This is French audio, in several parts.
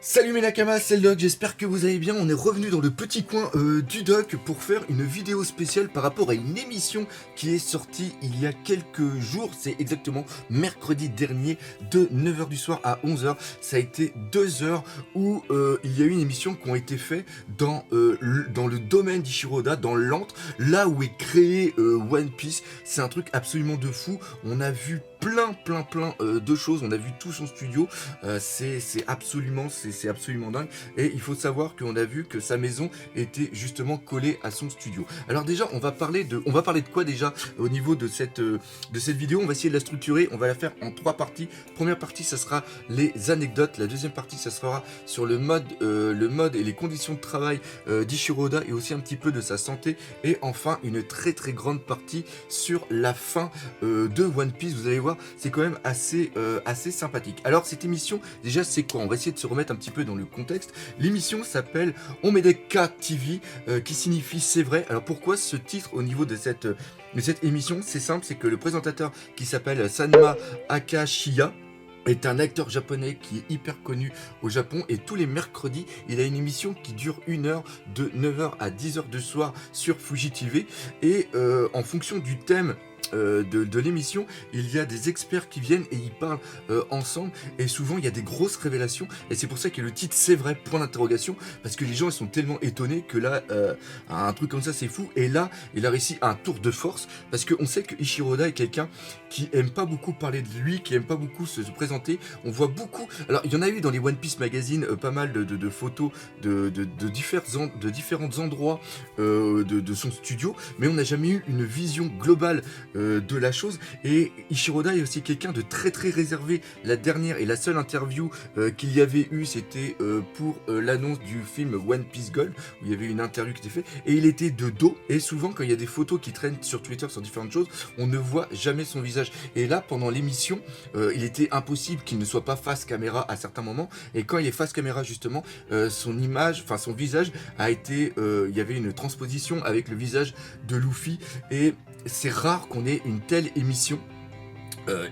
Salut mes nakamas, c'est le Doc, j'espère que vous allez bien. On est revenu dans le petit coin du Doc pour faire une vidéo spéciale par rapport à une émission qui est sortie il y a quelques jours. C'est exactement mercredi dernier de 9h du soir à 11h. Ça a été 2 heures où il y a eu une émission qui ont été faites dans le domaine d'Ishiroda, dans l'antre, là où est créé One Piece. C'est un truc absolument de fou. On a vu plein de choses, on a vu tout son studio, c'est absolument dingue, et il faut savoir qu'on a vu que sa maison était justement collée à son studio. Alors déjà, on va parler de quoi déjà au niveau de cette vidéo. On va essayer de la structurer, on va la faire en 3 parties. Première partie, ça sera les anecdotes. La deuxième partie, ça sera sur le mode et les conditions de travail d'Ishiroda, et aussi un petit peu de sa santé, et enfin une très grande partie sur la fin de One Piece. Vous allez voir, c'est quand même assez sympathique. Alors cette émission, déjà c'est quoi? On va essayer de se remettre un petit peu dans le contexte. L'émission s'appelle Omedeka TV, qui signifie c'est vrai. Alors pourquoi ce titre au niveau de cette émission? C'est simple, c'est que le présentateur, qui s'appelle Sanma Akashiya, est un acteur japonais qui est hyper connu au Japon, et tous les mercredis il a une émission qui dure 1 heure, de 9h à 10h du soir sur Fuji TV, et en fonction du thème de l'émission, il y a des experts qui viennent et ils parlent ensemble, et souvent il y a des grosses révélations, et c'est pour ça que le titre c'est vrai, point d'interrogation, parce que les gens ils sont tellement étonnés que là un truc comme ça c'est fou. Et là il a réussi un tour de force, parce qu'on sait que Ishiroda est quelqu'un qui aime pas beaucoup parler de lui, qui aime pas beaucoup se présenter. On voit beaucoup, alors il y en a eu dans les One Piece magazine pas mal de photos de différents endroits de son studio, mais on n'a jamais eu une vision globale de la chose. Et Ishiroda est aussi quelqu'un de très réservé. La dernière et la seule interview qu'il y avait eu, c'était pour l'annonce du film One Piece Gold, où il y avait une interview qui était faite, et il était de dos, et souvent quand il y a des photos qui traînent sur Twitter sur différentes choses, on ne voit jamais son visage. Et là pendant l'émission, il était impossible qu'il ne soit pas face caméra à certains moments, et quand il est face caméra justement, son visage a été, il y avait une transposition avec le visage de Luffy, et c'est rare qu'on ait une telle émission.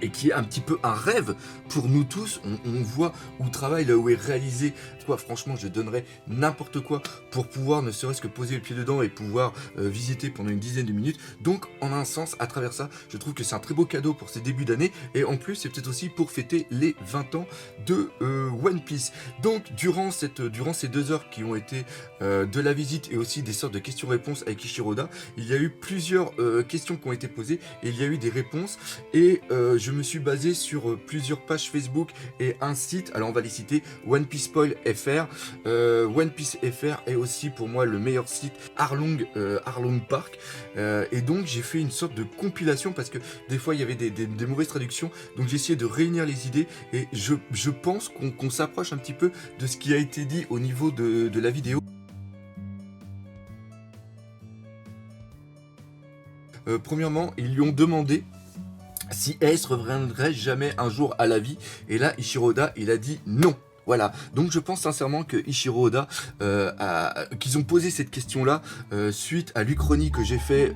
Et qui est un petit peu un rêve pour nous tous. On voit où travaille, là où est réalisé quoi. Franchement, je donnerais n'importe quoi pour pouvoir ne serait-ce que poser le pied dedans et pouvoir visiter pendant une dizaine de minutes. Donc en un sens, à travers ça, je trouve que c'est un très beau cadeau pour ces débuts d'année, et en plus c'est peut-être aussi pour fêter les 20 ans de One Piece. Donc durant ces 2 heures qui ont été de la visite, et aussi des sortes de questions-réponses avec Ishiroda, il y a eu plusieurs questions qui ont été posées, et il y a eu des réponses, et je me suis basé sur plusieurs pages Facebook et un site. Alors on va les citer: One Piece Spoil FR, One Piece FR est aussi pour moi le meilleur site, Arlong Park, et donc j'ai fait une sorte de compilation, parce que des fois il y avait des mauvaises traductions, donc j'ai essayé de réunir les idées, et je pense qu'on s'approche un petit peu de ce qui a été dit au niveau de la vidéo. Premièrement, ils lui ont demandé si Ace reviendrait jamais un jour à la vie, et là Ishiroda il a dit non. Voilà, donc je pense sincèrement que Ishiroda, qu'ils ont posé cette question-là suite à l'Uchronie que j'ai fait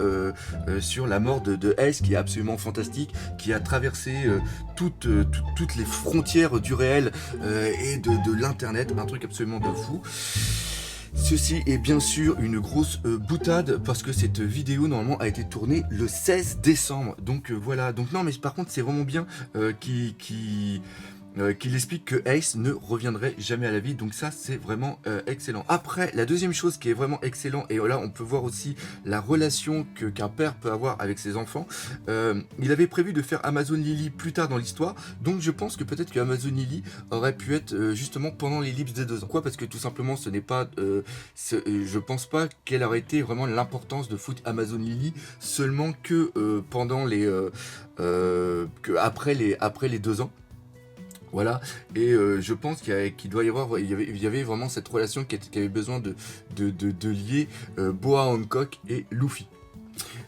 sur la mort de Ace, qui est absolument fantastique, qui a traversé toutes les frontières du réel et de l'internet, un truc absolument de fou. Ceci est bien sûr une grosse boutade, parce que cette vidéo normalement a été tournée le 16 décembre. Donc voilà, donc non, mais par contre c'est vraiment bien qu'il explique que Ace ne reviendrait jamais à la vie, donc ça c'est vraiment excellent. Après, la deuxième chose qui est vraiment excellent, et là on peut voir aussi la relation qu'un père peut avoir avec ses enfants, il avait prévu de faire Amazon Lily plus tard dans l'histoire, donc je pense que peut-être que Amazon Lily aurait pu être justement pendant l'ellipse des 2 ans. Pourquoi? Parce que tout simplement ce n'est pas, je pense pas qu'elle aurait été vraiment l'importance de foutre Amazon Lily seulement que pendant après les 2 ans. Voilà, et je pense qu'il doit y avoir, il y avait vraiment cette relation qui avait besoin de lier Boa Hancock et Luffy.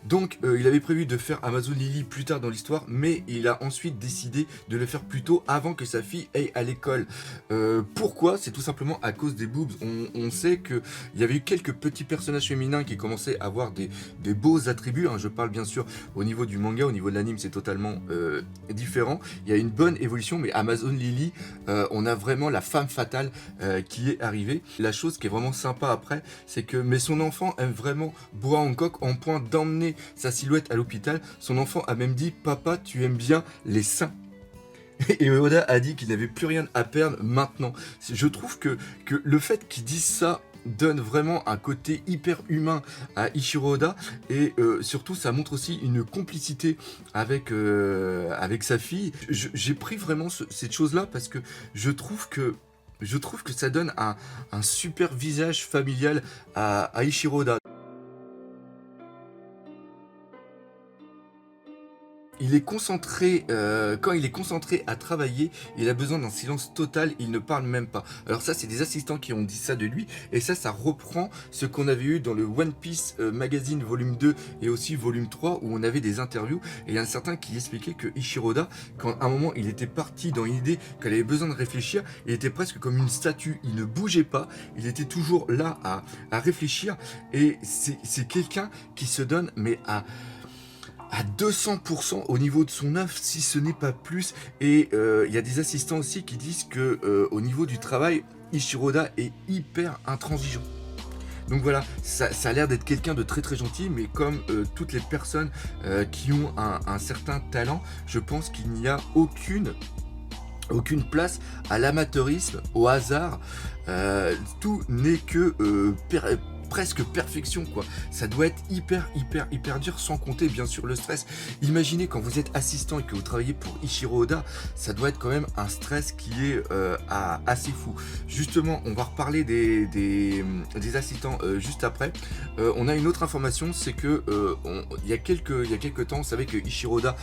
Donc il avait prévu de faire Amazon Lily plus tard dans l'histoire, mais il a ensuite décidé de le faire plus tôt avant que sa fille aille à l'école. Pourquoi? C'est tout simplement à cause des boobs. On sait qu'il y avait eu quelques petits personnages féminins qui commençaient à avoir des beaux attributs, hein. Je parle bien sûr au niveau du manga, au niveau de l'anime c'est totalement différent. Il y a une bonne évolution, mais Amazon Lily, on a vraiment la femme fatale qui est arrivée. La chose qui est vraiment sympa après, c'est que mais son enfant aime vraiment Boa Hancock en point d'emmener sa silhouette à l'hôpital. Son enfant a même dit: papa, tu aimes bien les seins. Et Oda a dit qu'il n'avait plus rien à perdre maintenant. Je trouve que le fait qu'il dise ça donne vraiment un côté hyper humain à Ichiro Oda, et surtout ça montre aussi une complicité avec sa fille. J'ai pris vraiment cette chose là parce que je trouve que ça donne un super visage familial à Ichiro Oda. Il est concentré, quand il est concentré à travailler, il a besoin d'un silence total, il ne parle même pas. Alors ça, c'est des assistants qui ont dit ça de lui, et ça reprend ce qu'on avait eu dans le One Piece Magazine volume 2 et aussi volume 3, où on avait des interviews, et il y en a certains qui expliquaient que Ichiro Oda, quand à un moment il était parti dans une idée qu'elle avait besoin de réfléchir, il était presque comme une statue, il ne bougeait pas, il était toujours là à réfléchir, et c'est quelqu'un qui se donne, mais à 200% au niveau de son œuvre, si ce n'est pas plus. Et il y a des assistants aussi qui disent que au niveau du travail, Ichiro Oda est hyper intransigeant. Donc voilà, ça a l'air d'être quelqu'un de très très gentil, mais comme toutes les personnes qui ont un certain talent, je pense qu'il n'y a aucune place à l'amateurisme, au hasard. Tout n'est que presque perfection, quoi. Ça doit être hyper dur, sans compter bien sûr le stress. Imaginez quand vous êtes assistant et que vous travaillez pour Ichiro Oda, ça doit être quand même un stress qui est assez fou. Justement, on va reparler des assistants juste après. On a une autre information, c'est que il y a quelques temps, on savait que Ichiro Oda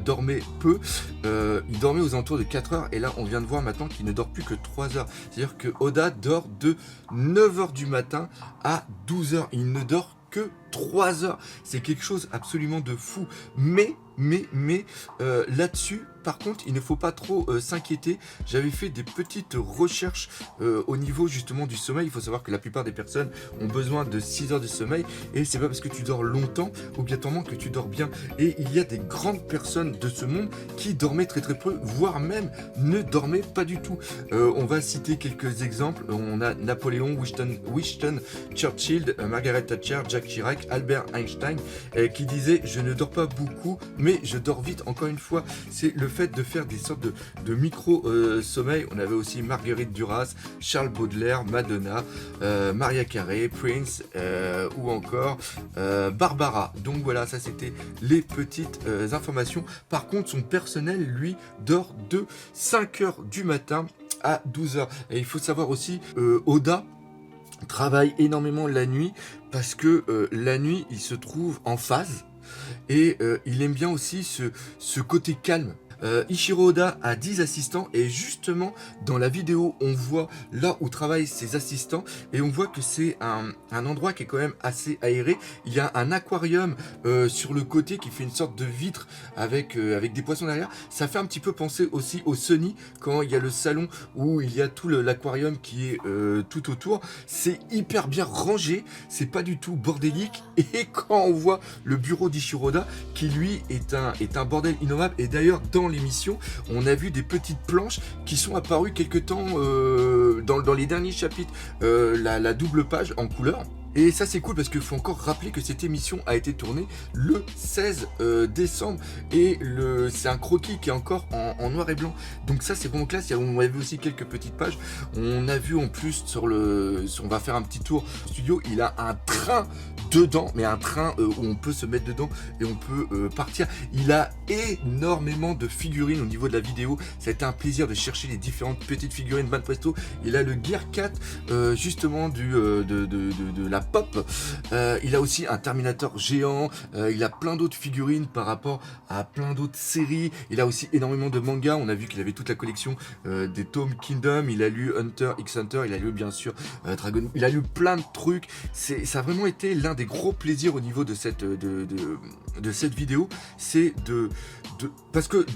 dormait peu. Il dormait aux alentours de 4 heures, et là on vient de voir maintenant qu'il ne dort plus que 3 heures. C'est-à-dire que Oda dort de 9 heures du matin à 12 heures. Il ne dort que 3 heures. C'est quelque chose absolument de fou. Mais là-dessus, par contre, il ne faut pas trop s'inquiéter. J'avais fait des petites recherches au niveau justement du sommeil. Il faut savoir que la plupart des personnes ont besoin de 6 heures de sommeil, et c'est pas parce que tu dors longtemps obligatoirement que tu dors bien. Et il y a des grandes personnes de ce monde qui dormaient très peu, voire même ne dormaient pas du tout. On va citer quelques exemples. On a Napoléon, Winston Churchill, Margaret Thatcher, Jacques Chirac, Albert Einstein, qui disaient: je ne dors pas beaucoup, mais je dors vite. Encore une fois, c'est le fait de faire des sortes de micro-sommeil. On avait aussi Marguerite Duras, Charles Baudelaire, Madonna, Maria Carey, Prince, ou encore Barbara. Donc voilà, ça c'était les petites informations. Par contre, son personnel, lui, dort de 5 heures du matin à 12 heures. Et il faut savoir aussi, Oda travaille énormément la nuit, parce que la nuit, il se trouve en phase. Et il aime bien aussi ce côté calme. Ichiro Oda a 10 assistants, et justement dans la vidéo on voit là où travaillent ses assistants, et on voit que c'est un endroit qui est quand même assez aéré. Il y a un aquarium sur le côté qui fait une sorte de vitre avec des poissons derrière. Ça fait un petit peu penser aussi au Sunny, quand il y a le salon où il y a tout l'aquarium qui est tout autour. C'est hyper bien rangé, c'est pas du tout bordélique. Et quand on voit le bureau d'Ichiro Oda, qui lui est un bordel innommable, et d'ailleurs dans l'émission, on a vu des petites planches qui sont apparues quelque temps dans les derniers chapitres, la double page en couleur. Et ça c'est cool, parce qu'il faut encore rappeler que cette émission a été tournée le 16 décembre, et c'est un croquis qui est encore en noir et blanc. Donc ça c'est vraiment classe. On a vu aussi quelques petites pages. On a vu en plus on va faire un petit tour au studio, il a un train dedans, mais un train où on peut se mettre dedans et on peut partir. Il a énormément de figurines au niveau de la vidéo. Ça a été un plaisir de chercher les différentes petites figurines Banpresto. Il a le Gear 4 justement de la pop. Il a aussi un Terminator géant, il a plein d'autres figurines par rapport à plein d'autres séries. Il a aussi énormément de mangas, on a vu qu'il avait toute la collection des Tome Kingdom, il a lu Hunter x Hunter, il a lu bien sûr Dragon, il a lu plein de trucs. Ça a vraiment été l'un des gros plaisirs au niveau de cette vidéo, c'est parce que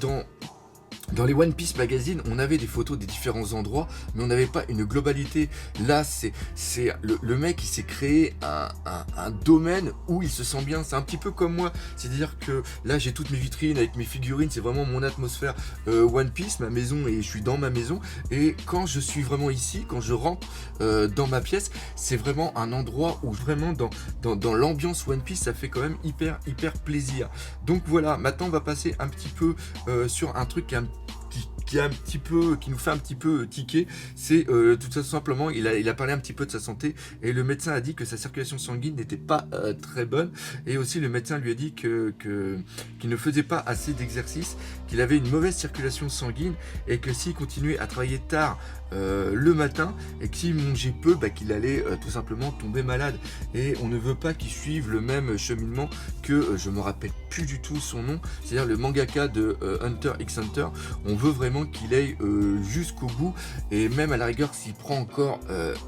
dans les One Piece Magazine, on avait des photos des différents endroits, mais on n'avait pas une globalité. Là, c'est le mec qui s'est créé un domaine où il se sent bien. C'est un petit peu comme moi. C'est-à-dire que là, j'ai toutes mes vitrines avec mes figurines. C'est vraiment mon atmosphère One Piece, ma maison, et je suis dans ma maison. Et quand je suis vraiment ici, quand je rentre dans ma pièce, c'est vraiment un endroit où vraiment dans l'ambiance One Piece, ça fait quand même hyper plaisir. Donc voilà, maintenant on va passer un petit peu sur un truc qui nous fait un petit peu tiquer. C'est tout simplement, il a parlé un petit peu de sa santé, et le médecin a dit que sa circulation sanguine n'était pas très bonne, et aussi le médecin lui a dit qu'il ne faisait pas assez d'exercice, qu'il avait une mauvaise circulation sanguine, et que s'il continuait à travailler tard le matin, et que s'il mangeait peu, qu'il allait tout simplement tomber malade. Et on ne veut pas qu'il suive le même cheminement que, je me rappelle plus du tout son nom, c'est-à-dire le mangaka de Hunter x Hunter. On veut vraiment qu'il aille jusqu'au bout, et même à la rigueur, s'il prend encore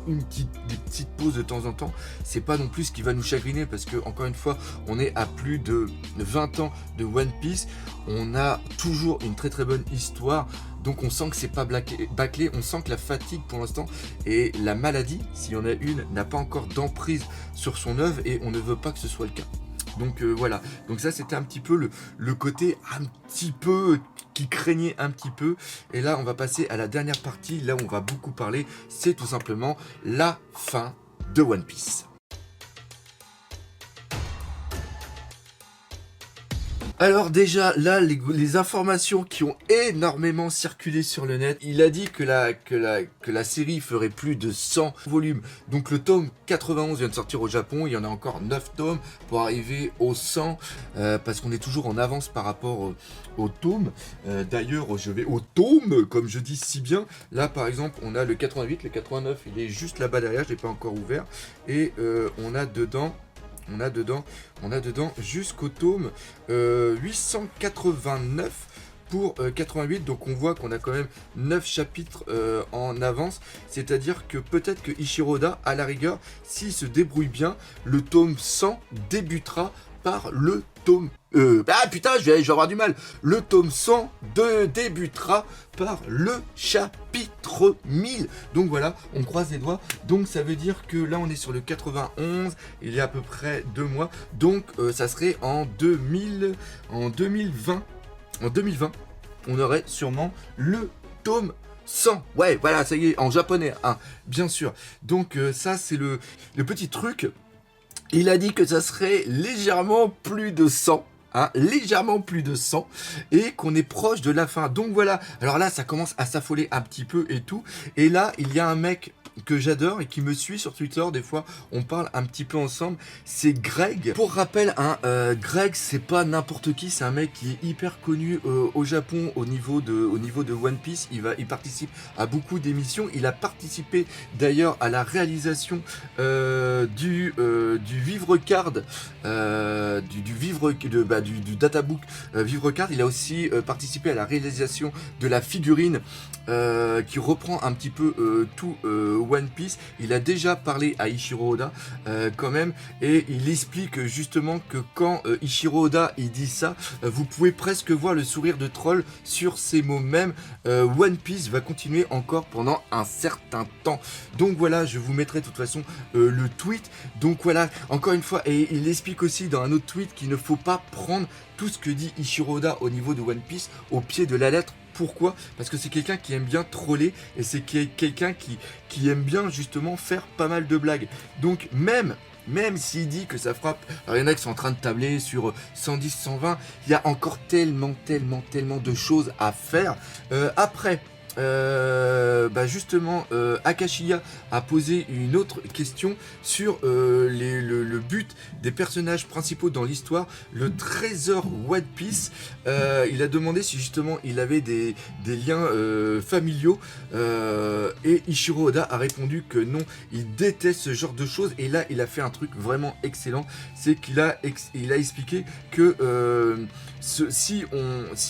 des petites pauses de temps en temps, c'est pas non plus ce qui va nous chagriner, parce que encore une fois, on est à plus de 20 ans de One Piece, on a toujours une très bonne histoire. Donc on sent que c'est pas bâclé, on sent que la fatigue pour l'instant et la maladie, s'il y en a une, n'a pas encore d'emprise sur son œuvre, et on ne veut pas que ce soit le cas. Donc voilà, donc ça c'était un petit peu le côté un petit peu qui craignait un petit peu. Et là on va passer à la dernière partie, là où on va beaucoup parler, c'est tout simplement la fin de One Piece. Alors déjà, là, les informations qui ont énormément circulé sur le net, il a dit que la série ferait plus de 100 volumes. Donc le tome 91 vient de sortir au Japon, il y en a encore 9 tomes pour arriver aux 100, parce qu'on est toujours en avance par rapport au tome. D'ailleurs, je vais au tome, comme je dis si bien. Là, par exemple, on a le 88, le 89, il est juste là-bas derrière, je l'ai pas encore ouvert. Et on a dedans jusqu'au tome 889 pour 88, donc on voit qu'on a quand même 9 chapitres en avance, c'est-à-dire que peut-être que Eiichiro Oda, à la rigueur, s'il se débrouille bien, le tome 100 débutera par le tome... je vais avoir du mal. Le tome 100 débutera par le chapitre 1000. Donc voilà, on croise les doigts. Donc ça veut dire que là on est sur le 91, il y a à peu près 2 mois. Donc ça serait en 2020. En 2020, on aurait sûrement le tome 100. Ouais, voilà, ça y est, en japonais, hein, bien sûr. Donc ça c'est le petit truc. Il a dit que ça serait légèrement plus de 100. Légèrement plus de 100, et qu'on est proche de la fin. Donc voilà, alors là ça commence à s'affoler un petit peu et tout, et là il y a un mec que j'adore et qui me suit sur Twitter, des fois on parle un petit peu ensemble, c'est Greg. Pour rappel, Greg c'est pas n'importe qui, c'est un mec qui est hyper connu au Japon au niveau de One Piece. Il participe à beaucoup d'émissions, il a participé d'ailleurs à la réalisation du Vivre Card, du databook Vivre Card. Il a aussi participé à la réalisation de la figurine qui reprend un petit peu tout One Piece. Il a déjà parlé à Eiichiro Oda quand même, et il explique justement que quand Eiichiro Oda il dit ça, vous pouvez presque voir le sourire de troll sur ces mots mêmes. One Piece va continuer encore pendant un certain temps. Donc voilà, je vous mettrai de toute façon le tweet. Donc voilà, encore une fois, et il explique aussi dans un autre tweet qu'il ne faut pas prendre tout ce que dit Eiichiro Oda au niveau de One Piece au pied de la lettre. Pourquoi ? Parce que c'est quelqu'un qui aime bien troller, et c'est quelqu'un qui aime bien justement faire pas mal de blagues. Donc même s'il dit que ça frappe, alors il y en a qui sont en train de tabler sur 110, 120, il y a encore tellement de choses à faire. Après, justement, Akashiya a posé une autre question sur le but des personnages principaux dans l'histoire, le trésor One Piece. Il a demandé si justement il avait des liens familiaux, et Ichiro Oda a répondu que non, il déteste ce genre de choses. Et là, il a fait un truc vraiment excellent, c'est qu'il a expliqué que si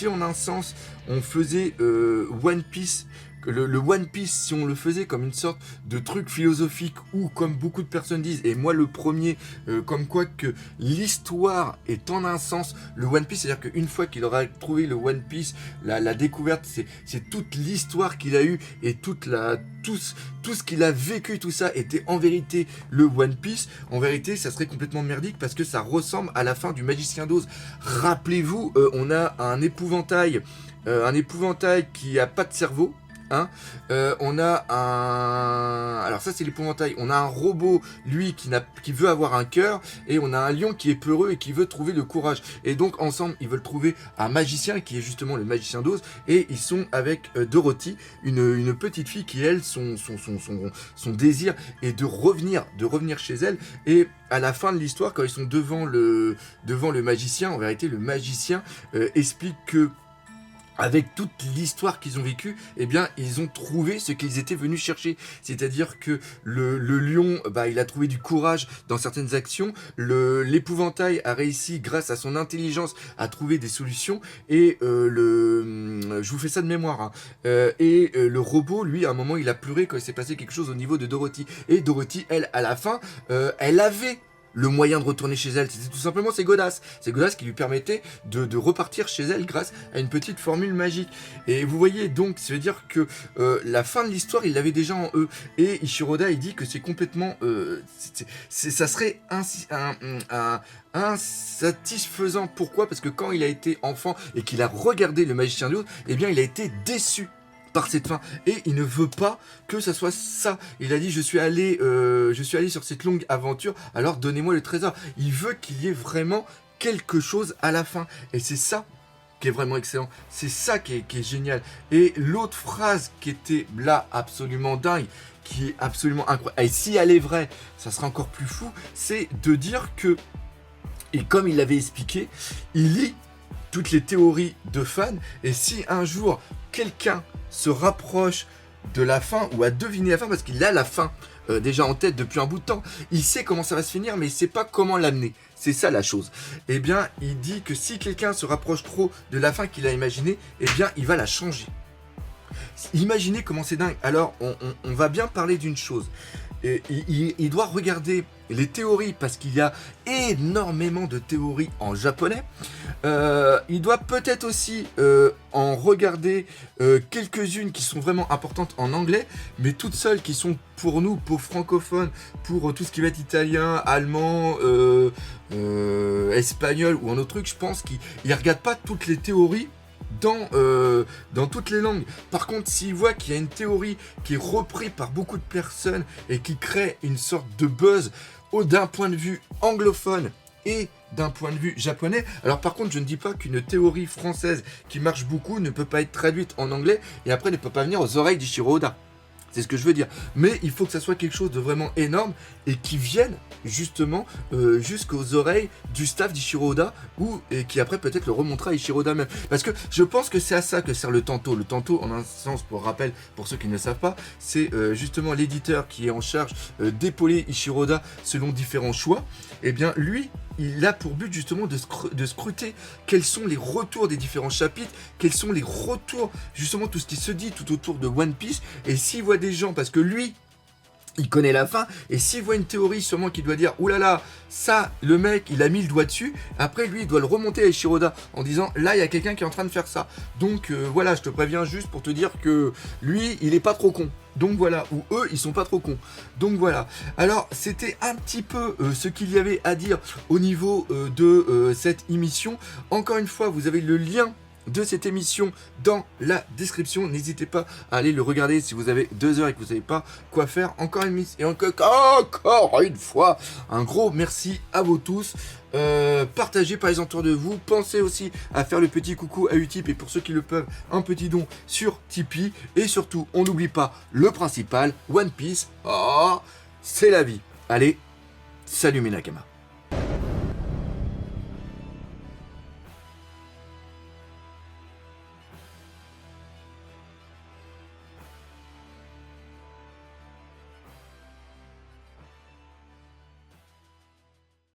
en un sens on faisait One Piece, le One Piece, si on le faisait comme une sorte de truc philosophique, ou comme beaucoup de personnes disent, et moi le premier, comme quoi que l'histoire est en un sens le One Piece, c'est-à-dire qu'une fois qu'il aura trouvé le One Piece, la découverte, c'est toute l'histoire qu'il a eue, et tout ce qu'il a vécu, tout ça était en vérité le One Piece. En vérité, ça serait complètement merdique, parce que ça ressemble à la fin du Magicien d'Oz. Rappelez-vous, on a un épouvantail qui a pas de cerveau. Hein, on a un... Alors ça c'est l'épouvantail. On a un robot, lui, qui veut avoir un cœur. Et on a un lion qui est peureux et qui veut trouver le courage. Et donc ensemble ils veulent trouver un magicien qui est justement le Magicien d'Oz. Et ils sont avec Dorothy, une petite fille qui, elle, son désir est de revenir chez elle. Et à la fin de l'histoire, quand ils sont devant le magicien, en vérité le magicien explique que, avec toute l'histoire qu'ils ont vécue, eh bien, ils ont trouvé ce qu'ils étaient venus chercher. C'est-à-dire que le lion, il a trouvé du courage dans certaines actions. L'épouvantail a réussi, grâce à son intelligence, à trouver des solutions. Et je vous fais ça de mémoire, hein. Et le robot, lui, à un moment, il a pleuré quand il s'est passé quelque chose au niveau de Dorothy. Et Dorothy, elle, à la fin, elle avait le moyen de retourner chez elle. C'était tout simplement ses godasses. Ses godasses qui lui permettaient de repartir chez elle grâce à une petite formule magique. Et vous voyez donc, ça veut dire que la fin de l'histoire, il l'avait déjà en eux. Et Ichiro Oda, il dit que c'est complètement... ça serait insatisfaisant. Pourquoi ? Parce que quand il a été enfant et qu'il a regardé le Magicien d'Oz, eh bien, il a été déçu par cette fin, et il ne veut pas que ça soit ça. Il a dit je suis allé sur cette longue aventure, alors donnez-moi le trésor. Il veut qu'il y ait vraiment quelque chose à la fin, et c'est ça qui est vraiment excellent, c'est ça qui est génial. Et l'autre phrase qui était là absolument dingue, qui est absolument incroyable, et si elle est vraie, ça sera encore plus fou, c'est de dire que, et comme il l'avait expliqué, il lit toutes les théories de fans, et si un jour quelqu'un se rapproche de la fin, ou à deviner la fin, parce qu'il a la fin déjà en tête depuis un bout de temps, il sait comment ça va se finir, mais il sait pas comment l'amener. C'est ça la chose. Eh bien, il dit que si quelqu'un se rapproche trop de la fin qu'il a imaginée, eh bien, il va la changer. Imaginez comment c'est dingue. Alors, on va bien parler d'une chose. Et il doit regarder les théories, parce qu'il y a énormément de théories en japonais. Il doit peut-être aussi en regarder quelques-unes qui sont vraiment importantes en anglais, mais toutes seules qui sont pour nous, pour francophones, pour tout ce qui va être italien, allemand, espagnol ou un autre truc, je pense qu'il ne regarde pas toutes les théories dans toutes les langues. Par contre, s'il voit qu'il y a une théorie qui est reprise par beaucoup de personnes et qui crée une sorte de buzz d'un point de vue anglophone et d'un point de vue japonais. Alors par contre, je ne dis pas qu'une théorie française qui marche beaucoup ne peut pas être traduite en anglais et après ne peut pas venir aux oreilles d'Ichiro Oda. C'est ce que je veux dire. Mais il faut que ça soit quelque chose de vraiment énorme et qui vienne justement jusqu'aux oreilles du staff d'Ichiro Oda, et qui après peut-être le remontera à Ichiro Oda même. Parce que je pense que c'est à ça que sert le Tanto. Le Tanto, en un sens, pour rappel, pour ceux qui ne le savent pas, c'est justement l'éditeur qui est en charge d'épauler Ichiro Oda selon différents choix. Et bien lui, il a pour but justement de scruter quels sont les retours des différents chapitres, quels sont les retours, justement tout ce qui se dit tout autour de One Piece, et s'il voit des gens, parce que lui, il connaît la fin, et s'il voit une théorie sûrement qu'il doit dire « Oulala, ça, le mec, il a mis le doigt dessus », après lui, il doit le remonter à Ichiro Oda en disant « Là, il y a quelqu'un qui est en train de faire ça. » Donc voilà, je te préviens juste pour te dire que lui, il est pas trop con. Donc voilà, ou eux, ils sont pas trop cons. Donc voilà. Alors, c'était un petit peu ce qu'il y avait à dire au niveau de cette émission. Encore une fois, vous avez le lien de cette émission dans la description. N'hésitez pas à aller le regarder si vous avez 2 heures et que vous savez pas quoi faire. Encore une fois, un gros merci à vous tous. Partagez par les entours de vous. Pensez aussi à faire le petit coucou à Utip et pour ceux qui le peuvent, un petit don sur Tipeee. Et surtout, on n'oublie pas le principal, One Piece. Oh, c'est la vie. Allez, salut mes Nakama.